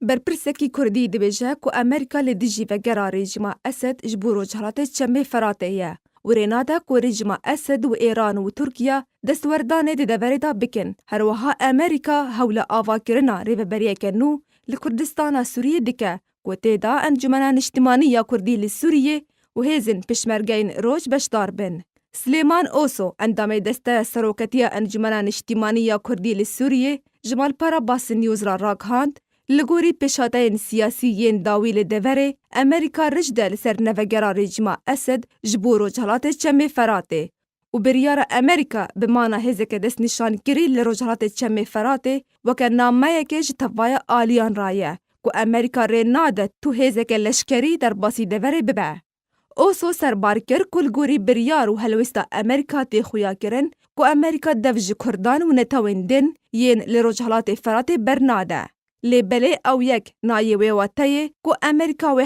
برپرسکی کردی دبیجه که امریکا لدیجی و گرا رژیم اسد جبورو جهالت چمی فراتیه و ریناده که رژیم اسد و ایران و ترکیه دستوردان دیدوری دا بکن. هر وها امریکا حول آواکرنا ریوبریه کنو لکردستان سوریه دکه که تیدا انجمنان اجتماعی یا کردی لسوریه و هیزن پشمرگین روش بشدار بن. سلیمان اوسو اندام دسته سروکتی انجمنان اجتماعی یا کردی لسوریه جمال پارا باس نیوز را راگهاند لگوری پیشاتین سیاسیین داویل دوره امریکا رجده لسر نوگرا رژیم اسد جبورو جهالت چمی فراته و بریار امریکا بمانا هزک دست نشان گری لرو جهالت چمی فراته وکر نامه که جتوایا آلیان رایه که امریکا ری ناده تو هزک لشکری در باسی دوره ببه. اوسو سربار کر کل گوری بریار و هلوستا امریکا تی خویا کرن که امریکا دفج کردان و نتوین دن ین لرو جهالت فراته برناده. لبله او یک نایوه واتایه که امریکا و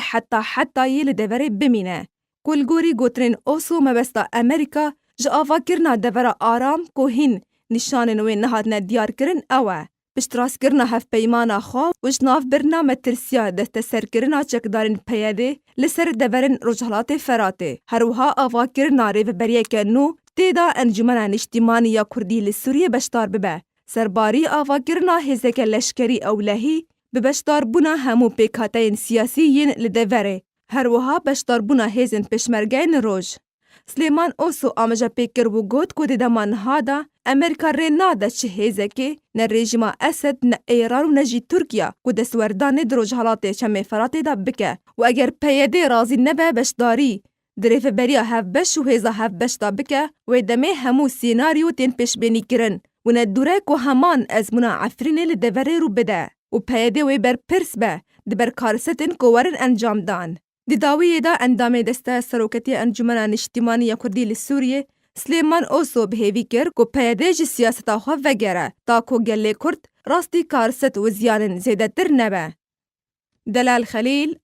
حتی یه لدوره بمینه. کلگوری گوترین اوسو مبستا امریکا جاوا کرنا دوره آرام که هین نشان نوی نهاد ندیار کرن اوه. پشتراس کرنا هف پیمانا خواه و جناف برنامه ترسیا دست سر کرنا چکدارین پیاده لسر دورن رجحالات فراته. هروها آوا کرنا ریو بریه کنو تیدا انجمنان اجتماعی یا کردی لسوریه بشتار ببه. سرباری آواگرنا هزک لشکری اولهی به بشدار بونا همو پیکاتین سیاسیین لدوره. هر وها بشدار بونا هزن پشمرگین روش. سلیمان اوسو آمجا پیکر و گوت که دیدمان هادا امریکا ری ناده چه هزکی نه رژیم اسد نه ایران و نه جی ترکیه که دستوردان دروج حالات چمی فراته دا بکه و اگر پیده رازی نبه بشداری دریف بریا هف بش و هزا هف بش دا بکه و دمه همو سیناریو تین پیش بینی کرن و ندوره که همان از منا عفرینه لدوره رو بده و پیده وی بر پرس به دبر کارستن که ورن انجام دان. دیداویه دا اندام دسته سروکتی انجمنان اجتماعی یا کردی لسوریه سلیمان اوسو بهیوی کر که پیده جی سیاستا خواه وگره تا که گله کرد راستی کارست و زیانن زیده تر نبه. دلال خلیل